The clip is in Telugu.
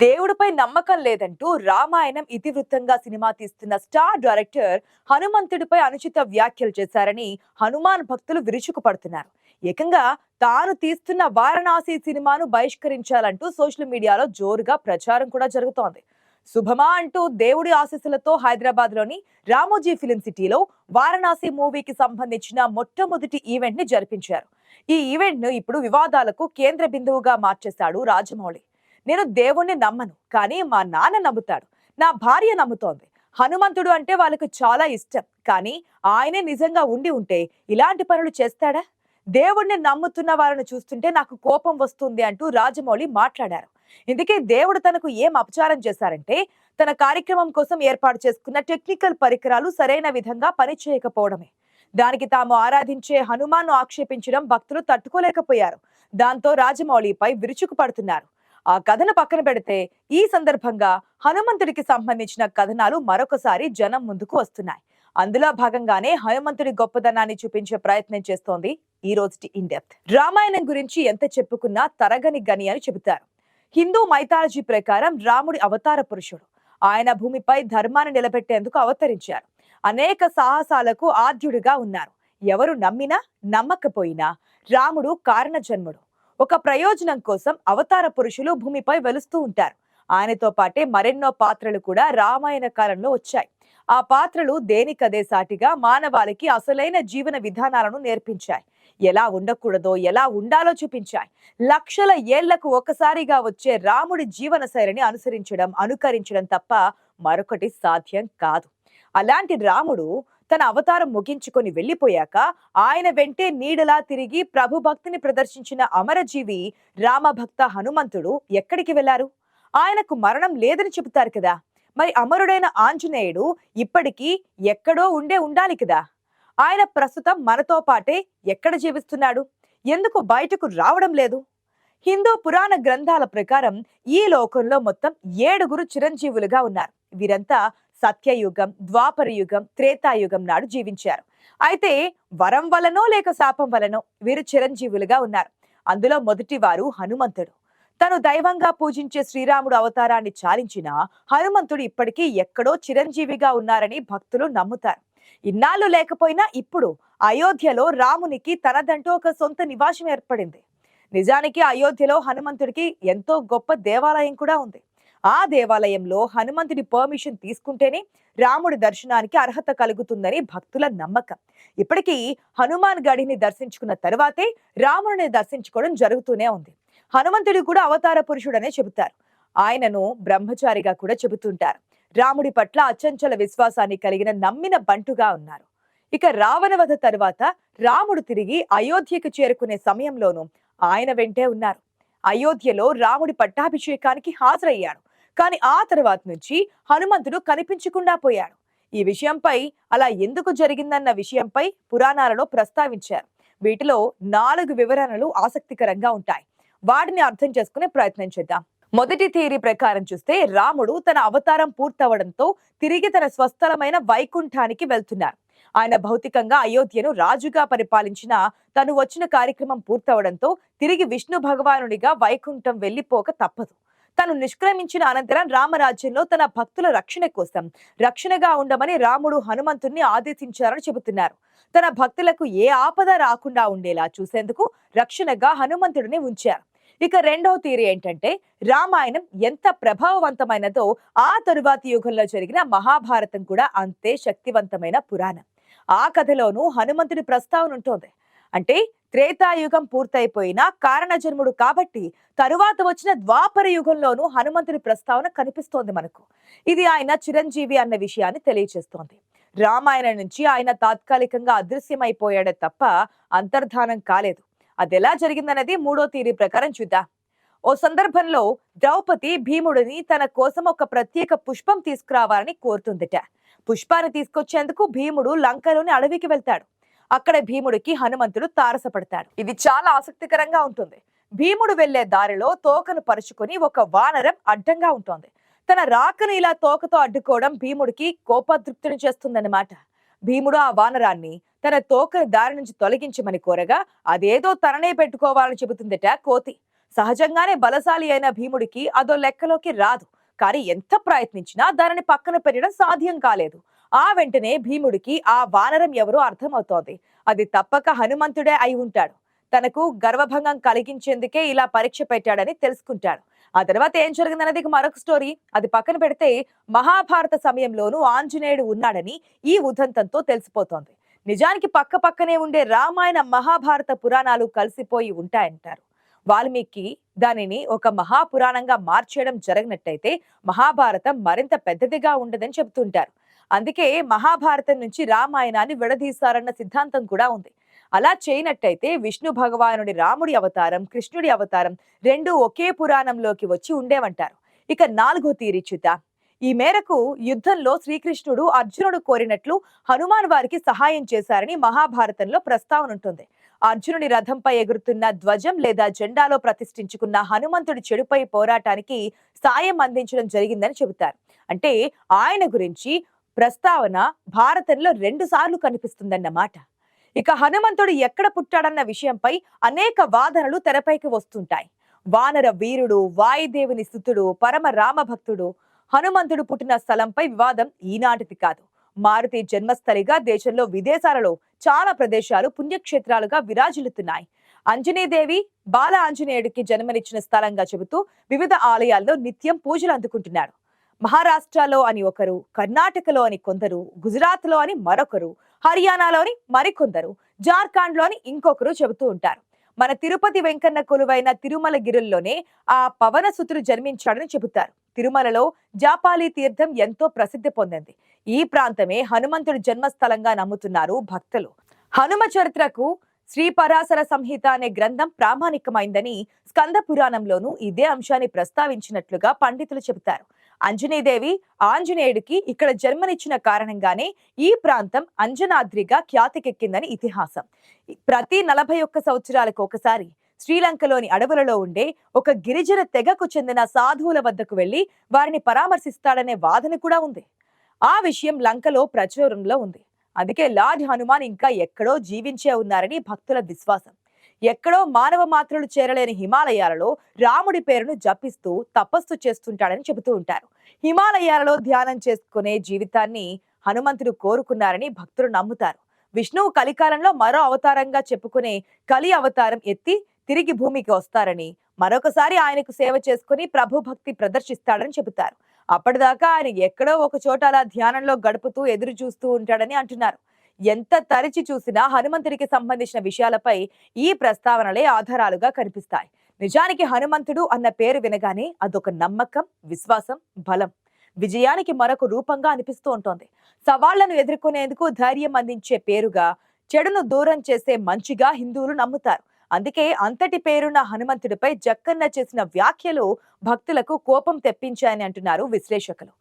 దేవుడిపై నమ్మకం లేదంటూ రామాయణం ఇతివృత్తంగా సినిమా తీస్తున్న స్టార్ డైరెక్టర్ హనుమంతుడిపై అనుచిత వ్యాఖ్యలు చేశారని హనుమాన్ భక్తులు విరుచుకుపడుతున్నారు. ఏకంగా తాను తీస్తున్న వారణాసి సినిమాను బహిష్కరించాలంటూ సోషల్ మీడియాలో జోరుగా ప్రచారం కూడా జరుగుతోంది. శుభమా అంటూ దేవుడి ఆశీస్సులతో హైదరాబాద్ లోని రామోజీ ఫిలిం సిటీలో వారణాసి మూవీకి సంబంధించిన మొట్టమొదటి ఈవెంట్ ని జరిపించారు. ఈ ఈవెంట్ ను ఇప్పుడు వివాదాలకు కేంద్ర బిందువుగా మార్చేశాడు రాజమౌళి. నేను దేవుణ్ణి నమ్మను, కానీ మా నాన్న నమ్ముతాడు, నా భార్య నమ్ముతోంది. హనుమంతుడు అంటే వాళ్ళకు చాలా ఇష్టం, కానీ ఆయనే నిజంగా ఉండి ఉంటే ఇలాంటి పనులు చేస్తాడా? దేవుణ్ణి నమ్ముతున్న వారిని చూస్తుంటే నాకు కోపం వస్తుంది అంటూ రాజమౌళి మాట్లాడారు. ఇందుకే దేవుడు తనకు ఏం అపచారం చేశారంటే తన కార్యక్రమం కోసం ఏర్పాటు చేసుకున్న టెక్నికల్ పరికరాలు సరైన విధంగా పనిచేయకపోవడమే. దానికి తాము ఆరాధించే హనుమాన్ను ఆక్షేపించడం భక్తులు తట్టుకోలేకపోయారు. దాంతో రాజమౌళిపై విరుచుకుపడుతున్నారు. ఆ కథను పక్కన పెడితే ఈ సందర్భంగా హనుమంతుడికి సంబంధించిన కథనాలు మరొకసారి జనం ముందుకు వస్తున్నాయి. అందులో భాగంగానే హనుమంతుడి గొప్పదనాన్ని చూపించే ప్రయత్నం చేస్తోంది ఈ రోజుటి ఇన్ డెప్త్. రామాయణం గురించి ఎంత చెప్పుకున్నా తరగని గని అని చెబుతారు. హిందూ మైథాలజీ ప్రకారం రాముడి అవతార పురుషుడు. ఆయన భూమిపై ధర్మాన్ని నిలబెట్టేందుకు అవతరించారు. అనేక సాహసాలకు ఆద్యుడిగా ఉన్నారు. ఎవరు నమ్మినా నమ్మకపోయినా రాముడు కారణ జన్ముడు. ఒక ప్రయోజనం కోసం అవతార పురుషులు భూమిపై వెలుస్తూ ఉంటారు. ఆయనతో పాటే మరెన్నో పాత్రలు కూడా రామాయణ కాలంలో వచ్చాయి. ఆ పాత్రలు దేనికదే సాటిగా మానవాళికి అసలైన జీవన విధానాలను నేర్పించాయి. ఎలా ఉండకూడదో ఎలా ఉండాలో చూపించాయి. లక్షల ఏళ్లకు ఒకసారిగా వచ్చే రాముడి జీవన శైలిని అనుకరించడం తప్ప మరొకటి సాధ్యం కాదు. అలాంటి రాముడు తన అవతారం ముగించుకొని వెళ్లిపోయాక ఆయన వెంటే నీడలా తిరిగి ప్రభు భక్తిని ప్రదర్శించిన అమరజీవి రామభక్త హనుమంతుడు ఎక్కడికి వెళ్లారు? ఆయనకు మరణం లేదని చెబుతారు కదా. మరి అమరుడైన ఆంజనేయుడు ఇప్పటికీ ఎక్కడో ఉండాలి కదా. ఆయన ప్రస్తుతం మనతో పాటే ఎక్కడ జీవిస్తున్నాడు? ఎందుకు బయటకు రావడం లేదు? హిందూ పురాణ గ్రంథాల ప్రకారం ఈ లోకంలో మొత్తం 7 చిరంజీవులుగా ఉన్నారు. వీరంతా సత్యయుగం, ద్వాపర యుగం, త్రేతాయుగం నాడు జీవించారు. అయితే వరం వలనో లేక శాపం వలనో వీరు చిరంజీవులుగా ఉన్నారు. అందులో మొదటి వారు హనుమంతుడు. తను దైవంగా పూజించే శ్రీరాముడు అవతారాన్ని చాలించిన హనుమంతుడు ఇప్పటికీ ఎక్కడో చిరంజీవిగా ఉన్నారని భక్తులు నమ్ముతారు. ఇన్నాళ్ళు లేకపోయినా ఇప్పుడు అయోధ్యలో రామునికి తనదంటూ ఒక సొంత నివాసం ఏర్పడింది. నిజానికి అయోధ్యలో హనుమంతుడికి ఎంతో గొప్ప దేవాలయం కూడా ఉంది. ఆ దేవాలయంలో హనుమంతుడి పర్మిషన్ తీసుకుంటేనే రాముడి దర్శనానికి అర్హత కలుగుతుందని భక్తుల నమ్మకం. ఇప్పటికీ హనుమాన్ గడిని దర్శించుకున్న తరువాతే రాముడిని దర్శించుకోవడం జరుగుతూనే ఉంది. హనుమంతుడి కూడా అవతార పురుషుడనే చెబుతారు. ఆయనను బ్రహ్మచారిగా కూడా చెబుతుంటారు. రాముడి పట్ల అచంచల విశ్వాసాన్ని కలిగిన నమ్మిన బంటుగా ఉన్నారు. ఇక రావణవధ తరువాత రాముడు తిరిగి అయోధ్యకు చేరుకునే సమయంలోనూ ఆయన వెంటే ఉన్నారు. అయోధ్యలో రాముడి పట్టాభిషేకానికి హాజరయ్యాడు. కానీ ఆ తర్వాత నుంచి హనుమంతుడు కనిపించకుండా పోయాడు. ఈ విషయంపై అలా ఎందుకు జరిగిందన్న విషయంపై పురాణాలలో ప్రస్తావించారు. వీటిలో 4 వివరణలు ఆసక్తికరంగా ఉంటాయి. వాటిని అర్థం చేసుకునే ప్రయత్నం చేద్దాం. మొదటి థియరీ ప్రకారం చూస్తే రాముడు తన అవతారం పూర్తవడంతో తిరిగి తన స్వస్థలమైన వైకుంఠానికి వెళ్తున్నారు. ఆయన భౌతికంగా అయోధ్యను రాజుగా పరిపాలించిన తను వచ్చిన కార్యక్రమం పూర్తవడంతో తిరిగి విష్ణు భగవానుడిగా వైకుంఠం వెళ్లిపోక తప్పదు. తను నిష్క్రమించిన అనంతరం రామరాజ్యంలో తన భక్తుల రక్షణ కోసం రక్షణగా ఉండమని రాముడు హనుమంతుణ్ణి ఆదేశించారని చెబుతున్నారు. తన భక్తులకు ఏ ఆపద రాకుండా ఉండేలా చూసేందుకు రక్షణగా హనుమంతుడిని ఉంచారు. ఇక రెండవ థియరీ ఏంటంటే రామాయణం ఎంత ప్రభావవంతమైనదో ఆ తరువాతి యుగంలో జరిగిన మహాభారతం కూడా అంతే శక్తివంతమైన పురాణం. ఆ కథలోనూ హనుమంతుడి ప్రస్తావన ఉంటుంది. అంటే త్రేతాయుగం పూర్తయిపోయినా కారణ జన్ముడు కాబట్టి తరువాత వచ్చిన ద్వాపర యుగంలోనూ హనుమంతుడి ప్రస్తావన కనిపిస్తోంది మనకు. ఇది ఆయన చిరంజీవి అన్న విషయాన్ని తెలియజేస్తోంది. రామాయణం నుంచి ఆయన తాత్కాలికంగా అదృశ్యమైపోయాడే తప్ప అంతర్ధానం కాలేదు. అదెలా జరిగిందనేది మూడో థియరీ ప్రకారం చూద్దాం. ఓ సందర్భంలో ద్రౌపది భీముడిని తన కోసం ఒక ప్రత్యేక పుష్పం తీసుకురావాలని కోరుతుందిట. పుష్పాన్ని తీసుకొచ్చేందుకు భీముడు లంకలోని అడవికి వెళ్తాడు. అక్కడ భీముడికి హనుమంతుడు తారసపడతాడు. ఇది చాలా ఆసక్తికరంగా ఉంటుంది. భీముడు వెళ్లే దారిలో తోకను పరుచుకొని ఒక వానరం అడ్డంగా ఉంటుంది. తన రాకను ఇలా తోకతో అడ్డుకోవడం భీముడికి కోపదృప్తిని చేస్తుందన్నమాట. భీముడు ఆ వానరాన్ని తన తోకను దారి నుంచి తొలగించమని కోరగా అదేదో తననే పెట్టుకోవాలని చెబుతుందట కోతి. సహజంగానే బలశాలి అయిన భీముడికి అదో లెక్కలోకి రాదు. కానీ ఎంత ప్రయత్నించినా దానిని పక్కన పెట్టడం సాధ్యం కాలేదు. ఆ వెంటనే భీముడికి ఆ వానరం ఎవరో అర్థమవుతోంది. అది తప్పక హనుమంతుడే అయి ఉంటాడు. తనకు గర్వభంగం కలిగించేందుకే ఇలా పరీక్ష పెట్టాడని తెలుసుకుంటాడు. ఆ తర్వాత ఏం జరిగిందనేది మరొక స్టోరీ. అది పక్కన పెడితే మహాభారత సమయంలోనూ ఆంజనేయుడు ఉన్నాడని ఈ ఉదంతంతో తెలిసిపోతోంది. నిజానికి పక్క పక్కనే ఉండే రామాయణ మహాభారత పురాణాలు కలిసిపోయి ఉంటాయంటారు. వాల్మీకి దానిని ఒక మహాపురాణంగా మార్చేయడం జరిగినట్టయితే మహాభారతం మరింత పెద్దదిగా ఉండదని చెబుతుంటారు. అందుకే మహాభారతం నుంచి రామాయణాన్ని విడదీశారన్న సిద్ధాంతం కూడా ఉంది. అలా చేయనట్టయితే విష్ణు భగవానుడి రాముడి అవతారం, కృష్ణుడి అవతారం రెండు ఒకే పురాణంలోకి వచ్చి ఉండేవంటారు. ఇక 4వ థియరీ చూద్దాం. ఈ మేరకు యుద్ధంలో శ్రీకృష్ణుడు అర్జునుడు కోరినట్లు హనుమాన్ వారికి సహాయం చేశారని మహాభారతంలో ప్రస్తావన ఉంటుంది. అర్జునుడి రథంపై ఎగురుతున్న ధ్వజం లేదా జెండాలో ప్రతిష్ఠించుకున్న హనుమంతుడి చెడుపై పోరాటానికి సాయం అందించడం జరిగిందని చెబుతారు. అంటే ఆయన గురించి ప్రస్తావన భారతంలో 2 సార్లు కనిపిస్తుందన్నమాట. ఇక హనుమంతుడు ఎక్కడ పుట్టాడన్న విషయంపై అనేక వాదనలు తెరపైకి వస్తుంటాయి. వానర వీరుడు, వాయుదేవుని సుతుడు, పరమ రామభక్తుడు. హనుమంతుడు పుట్టిన స్థలంపై వివాదం ఈనాటిది కాదు. మారుతి జన్మస్థలిగా దేశంలో విదేశాలలో చాలా ప్రదేశాలు పుణ్యక్షేత్రాలుగా విరాజిల్లుతున్నాయి. అంజనీదేవి బాల ఆంజనేయుడికి జన్మనిచ్చిన స్థలంగా చెబుతూ వివిధ ఆలయాల్లో నిత్యం పూజలు అందుకుంటున్నారు. మహారాష్ట్రలో అని ఒకరు, కర్ణాటకలో అని కొందరు, గుజరాత్ లో అని మరొకరు, హర్యానాలోని మరికొందరు, జార్ఖండ్ లోని ఇంకొకరు చెబుతూ ఉంటారు. మన తిరుపతి వెంకన్న కొలువైన తిరుమల గిరుల్లోనే ఆ పవనసుతుడు జన్మించాడని చెబుతారు. తిరుమలలో జాపాలి తీర్థం ఎంతో ప్రసిద్ధి పొందింది. ఈ ప్రాంతమే హనుమంతుడి జన్మస్థలంగా నమ్ముతున్నారు భక్తులు. హనుమ చరిత్రకు శ్రీపరాశర సంహిత అనే గ్రంథం ప్రామాణికమైందని స్కంద పురాణంలోనూ ఇదే అంశాన్ని ప్రస్తావించినట్లుగా పండితులు చెబుతారు. అంజనీదేవి ఆంజనేయుడికి ఇక్కడ జన్మనిచ్చిన కారణంగానే ఈ ప్రాంతం అంజనాద్రిగా ఖ్యాతికెక్కిందని ఇతిహాసం. ప్రతి 41 సంవత్సరాలకు ఒకసారి శ్రీలంకలోని అడవులలో ఉండే ఒక గిరిజన తెగకు చెందిన సాధువుల వద్దకు వెళ్లి వారిని పరామర్శిస్తాడనే వాదన కూడా ఉంది. ఆ విషయం లంకలో ప్రచురంలో ఉంది. అందుకే లార్డ్ హనుమాన్ ఇంకా ఎక్కడో జీవించే ఉన్నారని భక్తుల విశ్వాసం. ఎక్కడో మానవ మాత్రులు చేరలేని హిమాలయాలలో రాముడి పేరును జపిస్తూ తపస్సు చేస్తుంటాడని చెబుతూ ఉంటారు. హిమాలయాలలో ధ్యానం చేసుకునే జీవితాన్ని హనుమంతుడు కోరుకున్నారని భక్తులు నమ్ముతారు. విష్ణువు కలికాలంలో మరో అవతారంగా చెప్పుకునే కలి అవతారం ఎత్తి తిరిగి భూమికి వస్తారని, మరొకసారి ఆయనకు సేవ చేసుకుని ప్రభు భక్తి ప్రదర్శిస్తాడని చెబుతారు. అప్పటిదాకా ఆయన ఎక్కడో ఒక చోట అలా ధ్యానంలో గడుపుతూ ఎదురు చూస్తూ ఉంటాడని అంటున్నారు. ఎంత తరిచి చూసినా హనుమంతుడికి సంబంధించిన విషయాలపై ఈ ప్రస్తావనలే ఆధారాలుగా కనిపిస్తాయి. నిజానికి హనుమంతుడు అన్న పేరు వినగానే అదొక నమ్మకం, విశ్వాసం, బలం, విజయానికి మరొక రూపంగా అనిపిస్తూ ఉంటుంది. సవాళ్లను ఎదుర్కొనేందుకు ధైర్యం అందించే పేరుగా, చెడును దూరం చేసే మంచిగా హిందువులు నమ్ముతారు. అందుకే అంతటి పేరున్న హనుమంతుడిపై జక్కన్న చేసిన వ్యాఖ్యలు భక్తులకు కోపం తెప్పించాయని అంటున్నారు విశ్లేషకులు.